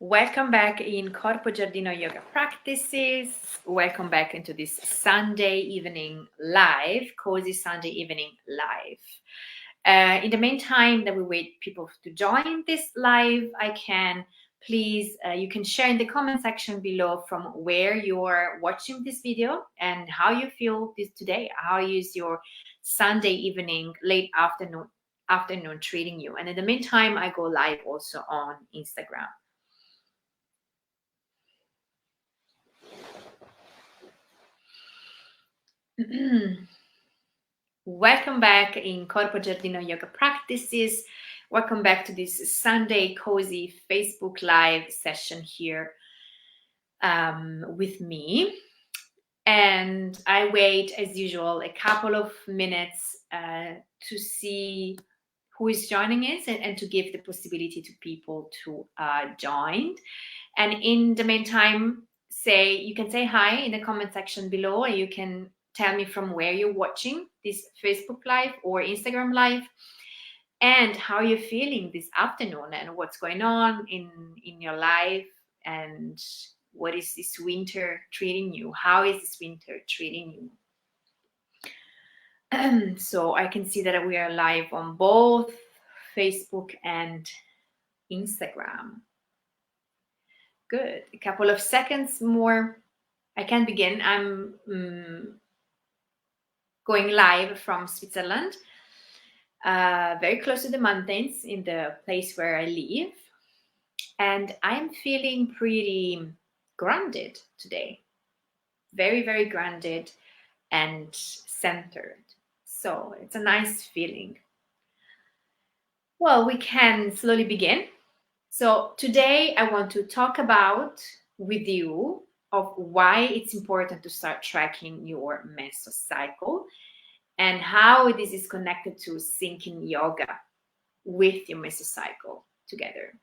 Welcome back in Corpo Giardino Yoga Practices. Welcome back into this Sunday evening live, cozy Sunday evening live. In the meantime that we wait people to join this live, you can share in the comment section below from where you're watching this video and how you feel this today. How is your Sunday evening, late afternoon treating you? And in the meantime, I go live also on Instagram. Welcome back in Corpo Giardino Yoga Practices. Welcome back to this Sunday cozy Facebook Live session here with me. And I wait, as usual, a couple of minutes to see who is joining us and to give the possibility to people to join. And in the meantime, you can say hi in the comment section below, and you can tell me from where you're watching this Facebook Live or Instagram Live, and how you're feeling this afternoon, and what's going on in your life, and what is this winter treating you? How is this winter treating you? So I can see that we are live on both Facebook and Instagram. Good. A couple of seconds more. I can begin. I'm going live from Switzerland, very close to the mountains in the place where I live. And I'm feeling pretty grounded today. Very, very grounded and centered. So it's a nice feeling. Well, we can slowly begin. So today I want to talk about with you of why it's important to start tracking your menstrual cycle and how this is connected to syncing yoga with your menstrual cycle together.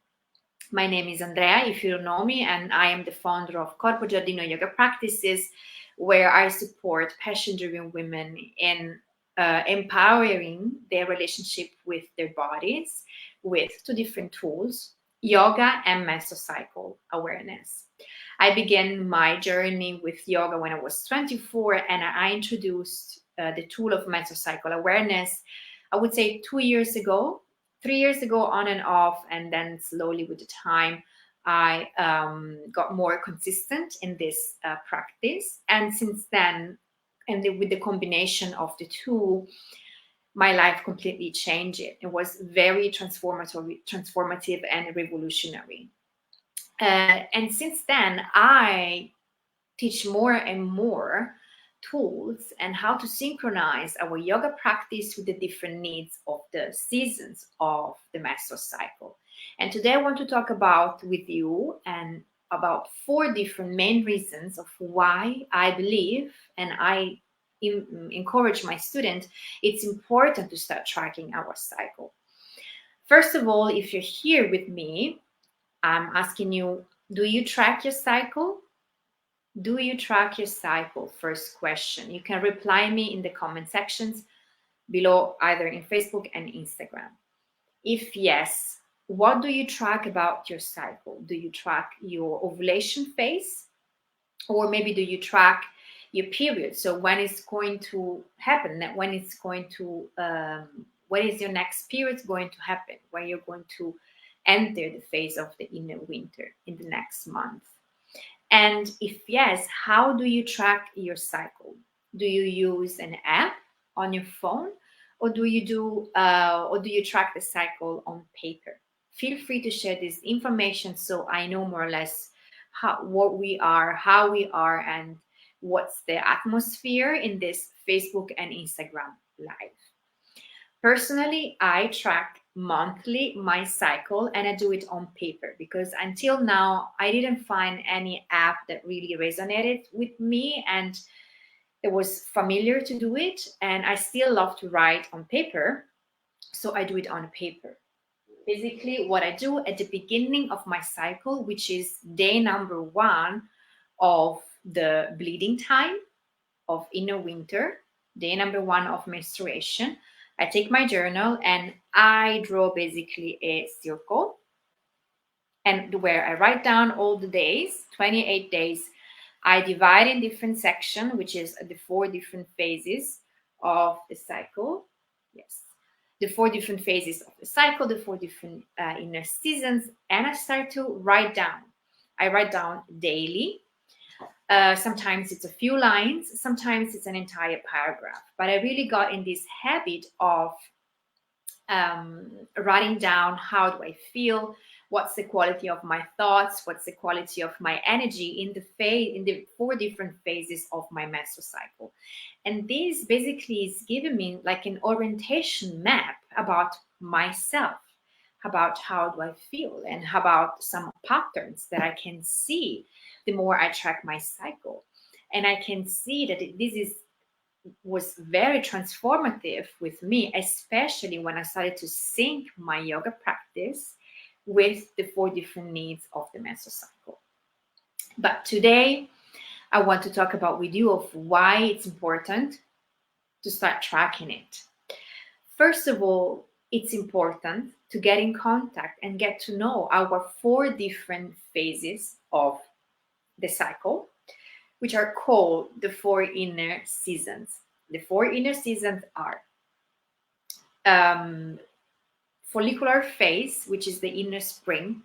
My name is Andrea, if you don't know me, and I am the founder of Corpo Giardino Yoga Practices, where I support passion-driven women in empowering their relationship with their bodies with two different tools: yoga and menstrual cycle awareness. I began my journey with yoga when I was 24, and I introduced the tool of menstrual cycle awareness, I would say 2 years ago, 3 years ago, on and off, and then slowly with the time, I got more consistent in this practice. And since then, with the combination of the two, my life completely changed. It was very transformative and revolutionary. And since then, I teach more and more tools and how to synchronize our yoga practice with the different needs of the seasons of the menstrual cycle. And today I want to talk about with you and about 4 different main reasons of why I believe and I encourage my students it's important to start tracking our cycle. First of all, if you're here with me, I'm asking you, do you track your cycle? Do you track your cycle? First question. You can reply me in the comment sections below, either in Facebook and Instagram. If yes, what do you track about your cycle? Do you track your ovulation phase? Or maybe do you track your period? So when it's going to happen, when it's going to, when is your next period going to happen? When you're going to enter the phase of the inner winter in the next month? And if yes, how do you track your cycle? Do you use an app on your phone, or do you track the cycle on paper? Feel free to share this information so I know more or less how we are, and what's the atmosphere in this Facebook and Instagram live. Personally, I track monthly my cycle, and I do it on paper because until now I didn't find any app that really resonated with me and it was familiar to do it, and I still love to write on paper, so I do it on paper. Basically, what I do at the beginning of my cycle, which is day number 1 of the bleeding time of inner winter, day number 1 of menstruation, I take my journal and I draw basically a circle. and where I write down all the days, 28 days. I divide in different sections, which is the 4 different phases of the cycle. Yes, the 4 different phases of the cycle, the 4 different inner seasons, and I start to write down. I write down daily. Sometimes it's a few lines, sometimes it's an entire paragraph. But I really got in this habit of writing down how do I feel, what's the quality of my thoughts, what's the quality of my energy in the 4 different phases of my menstrual cycle. And this basically is giving me like an orientation map about myself, about how do I feel, and about some patterns that I can see the more I track my cycle. And I can see that this was very transformative with me, especially when I started to sync my yoga practice with the 4 different needs of the menstrual cycle. But today, I want to talk about with you of why it's important to start tracking it. First of all, it's important to get in contact and get to know our 4 different phases of the cycle, which are called the 4 inner seasons. The 4 inner seasons are follicular phase, which is the inner spring,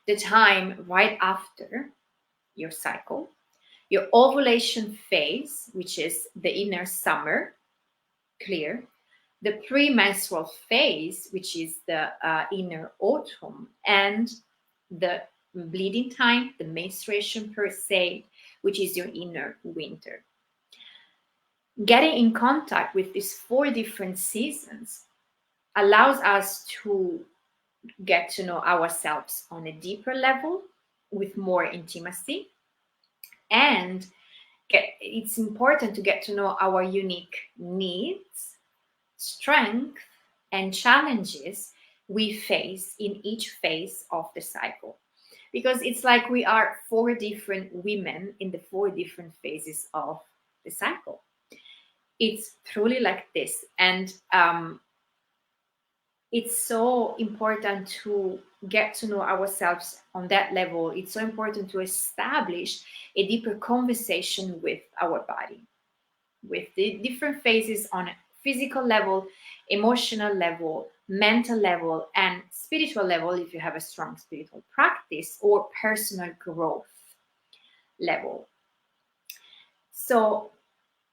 the time right after your cycle, your ovulation phase, which is the inner summer, clear, the premenstrual phase, which is the inner autumn, and the bleeding time, the menstruation per se, which is your inner winter. Getting in contact with these 4 different seasons allows us to get to know ourselves on a deeper level with more intimacy, and it's important to get to know our unique needs, strength, and challenges we face in each phase of the cycle, because it's like we are 4 different women in the 4 different phases of the cycle. It's truly like this, and it's so important to get to know ourselves on that level. It's so important to establish a deeper conversation with our body, with the different phases on a physical level, emotional level, mental level, and spiritual level if you have a strong spiritual practice, or personal growth level. So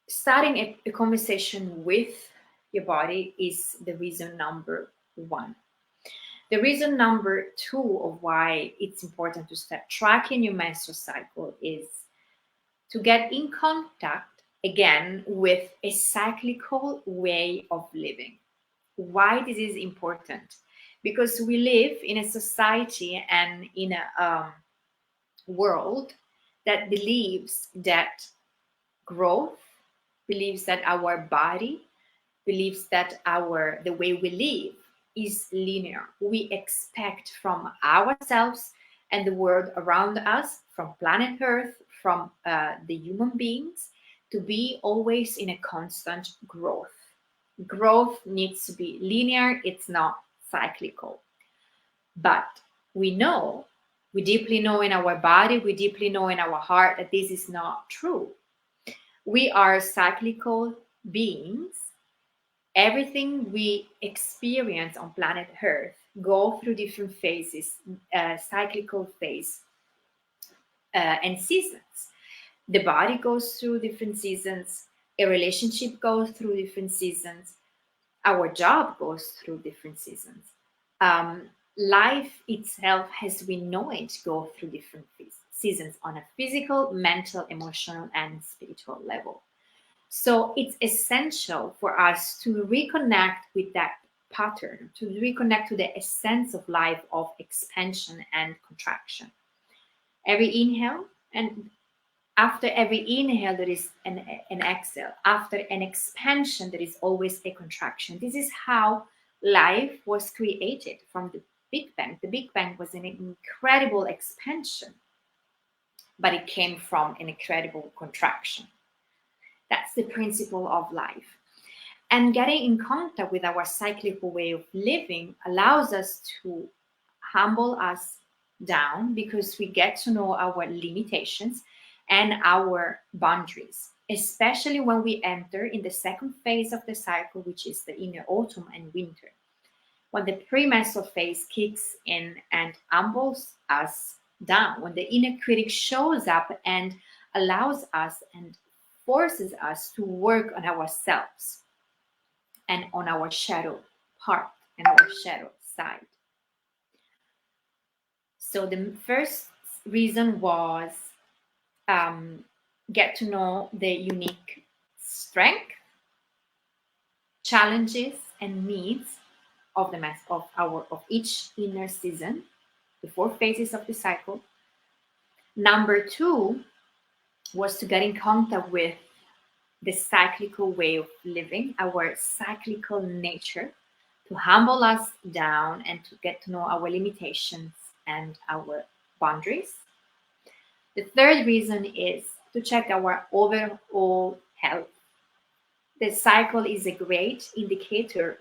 starting a conversation with your body is the reason number 1. The reason number 2 of why it's important to start tracking your menstrual cycle is to get in contact again with a cyclical way of living. Why this is important? Because we live in a society and in a world that believes that growth, believes that our body, believes that the way we live is linear. We expect from ourselves and the world around us, from planet Earth, from the human beings, to be always in a constant growth. Growth needs to be linear, it's not cyclical. But we deeply know in our body, we deeply know in our heart that this is not true. We are cyclical beings. Everything we experience on planet Earth go through different phases, cyclical phase and seasons. The body goes through different seasons. A relationship goes through different seasons. Our job goes through different seasons. Life itself, as we know it, go through different seasons on a physical, mental, emotional, and spiritual level. So it's essential for us to reconnect with that pattern, to reconnect to the essence of life, of expansion and contraction. Every inhale, and after every inhale, there is an exhale. After an expansion, there is always a contraction. This is how life was created from the Big Bang. The Big Bang was an incredible expansion, but it came from an incredible contraction. That's the principle of life. And getting in contact with our cyclical way of living allows us to humble us down because we get to know our limitations and our boundaries, especially when we enter in the second phase of the cycle, which is the inner autumn and winter, when the premenstrual phase kicks in and humbles us down, when the inner critic shows up and allows us and forces us to work on ourselves and on our shadow part and our shadow side. So the first reason was get to know the unique strength, challenges, and needs of each inner season, the four phases of the cycle. Number two was to get in contact with the cyclical way of living, our cyclical nature, to humble us down and to get to know our limitations and our boundaries. The third reason is to check our overall health. The cycle is a great indicator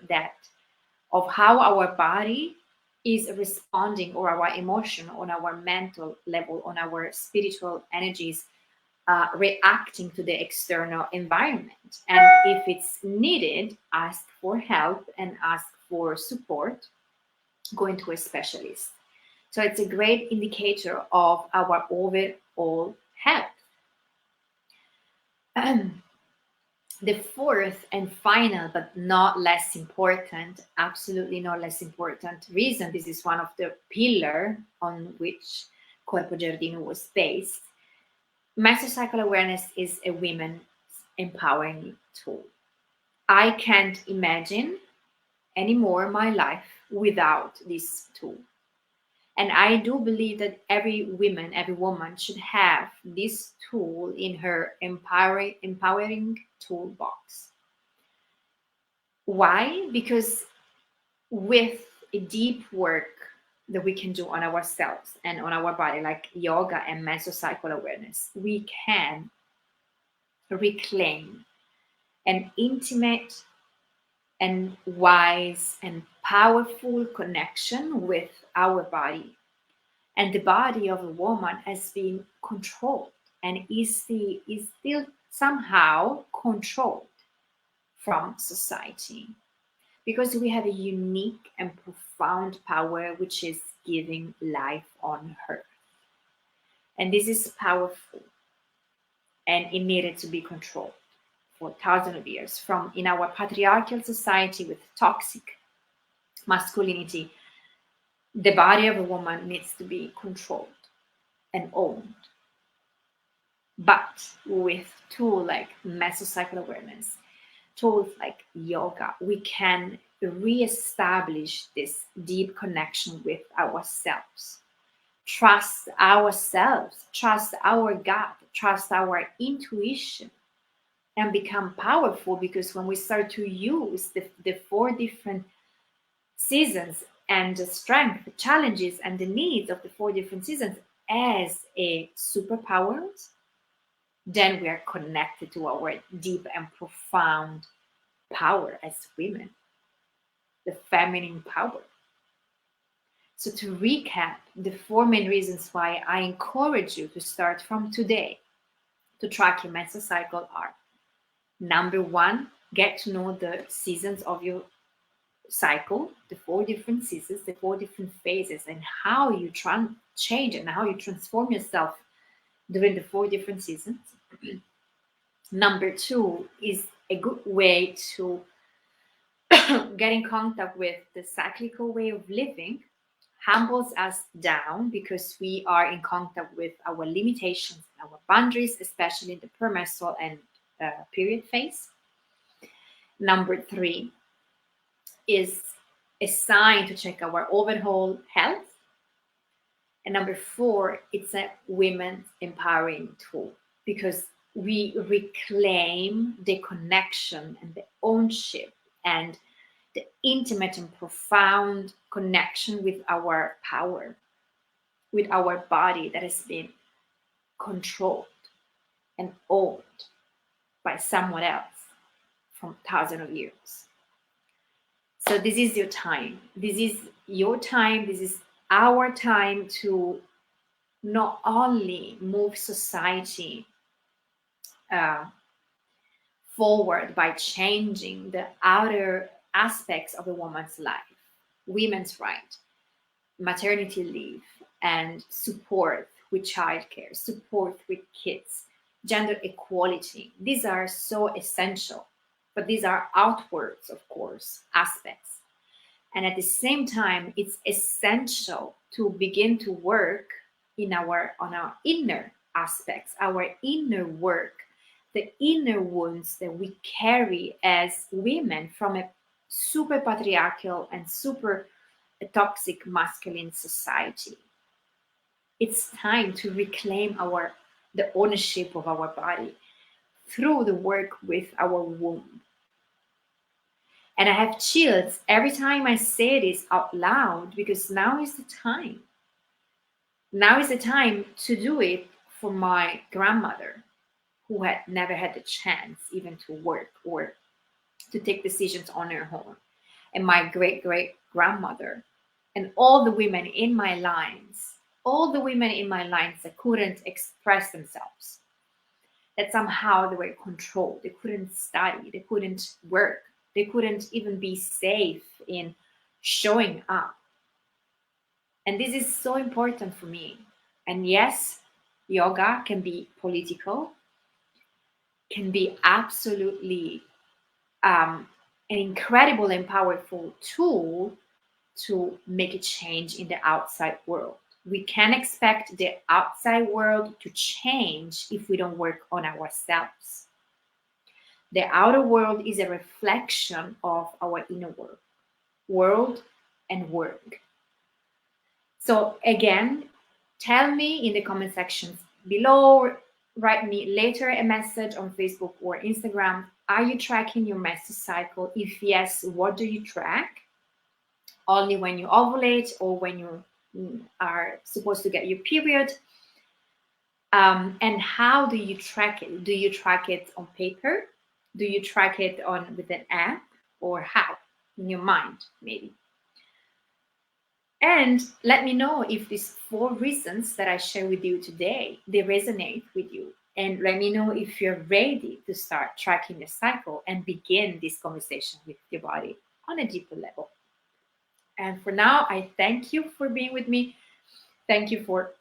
of how our body is responding, or our emotion, on our mental level, on our spiritual energies, reacting to the external environment. And if it's needed, ask for help and ask for support, going to a specialist. So it's a great indicator of our overall health. The fourth and final, but not less important, absolutely not less important reason, this is one of the pillars on which Corpo Giardino was based. Mesocycle awareness is a women's empowering tool. I can't imagine anymore my life without this tool. And I do believe that every woman should have this tool in her empowering toolbox. Why? Because with a deep work that we can do on ourselves and on our body, like yoga and mesocycle awareness, we can reclaim an intimate and wise and powerful connection with our body. And the body of a woman has been controlled and is still somehow controlled from society, because we have a unique and profound power which is giving life on earth. And this is powerful, and it needed to be controlled for thousands of years. From in our patriarchal society with toxic masculinity, the body of a woman needs to be controlled and owned. But with tools like mesocycle awareness, tools like yoga, we can reestablish this deep connection with ourselves. Trust ourselves, trust our gut, trust our intuition, and become powerful, because when we start to use the four different seasons and the strength, the challenges, and the needs of the four different seasons as a superpower, then we are connected to our deep and profound power as women, the feminine power. So to recap, the four main reasons why I encourage you to start from today to track your mesocycle are: number one, get to know the seasons of your cycle, the four different seasons, the four different phases, and how you change and how you transform yourself during the four different seasons. Number two is a good way to get in contact with the cyclical way of living, humbles us down because we are in contact with our limitations, our boundaries, especially in the premenstrual and period phase. Number three is a sign to check our overall health. And number four, it's a women's empowering tool, because we reclaim the connection and the ownership and the intimate and profound connection with our power, with our body that has been controlled and owned by someone else from thousands of years. So this is your time. This is your time. This is our time to not only move society uh, forward by changing the outer aspects of a woman's life, women's right, maternity leave, and support with childcare, support with kids, gender equality. These are so essential, but these are outwards, of course, aspects. And at the same time, it's essential to begin to work on our inner aspects, our inner work, the inner wounds that we carry as women from a super patriarchal and super toxic masculine society. It's time to reclaim the ownership of our body through the work with our womb. And I have chills every time I say this out loud because now is the time. Now is the time to do it for my grandmother, who had never had the chance even to work or to take decisions on her own, and my great great grandmother, and all the women in my lines, all the women in my lines that couldn't express themselves, that somehow they were controlled, they couldn't study, they couldn't work, they couldn't even be safe in showing up. And this is so important for me. And yes, yoga can be political, can be absolutely an incredible and powerful tool to make a change in the outside world. We can expect the outside world to change if we don't work on ourselves. The outer world is a reflection of our inner world and work. So again, tell me in the comment sections below, write me later a message on Facebook or Instagram. Are you tracking your menstrual cycle? If yes, what do you track? Only when you ovulate or when you are supposed to get your period? And how do you track it? Do you track it on paper? Do you track it with an app, or how? In your mind, maybe. And let me know if these 4 reasons that I share with you today, they resonate with you. And let me know if you're ready to start tracking your cycle and begin this conversation with your body on a deeper level. And for now, I thank you for being with me. Thank you for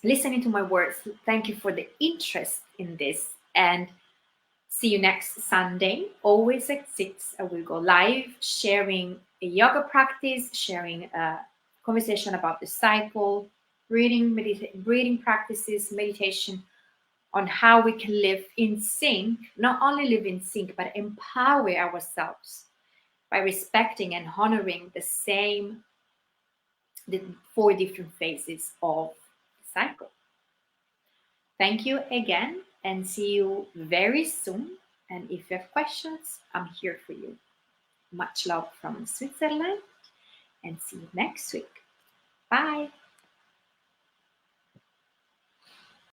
listening to my words. Thank you for the interest in this. And see you next Sunday, always at 6. I will go live sharing a yoga practice, sharing a conversation about the cycle, breathing practices, meditation, on how we can live in sync, not only live in sync, but empower ourselves by respecting and honoring the 4 different phases of the cycle. Thank you again, and see you very soon. And if you have questions, I'm here for you. Much love from Switzerland, and see you next week. Bye.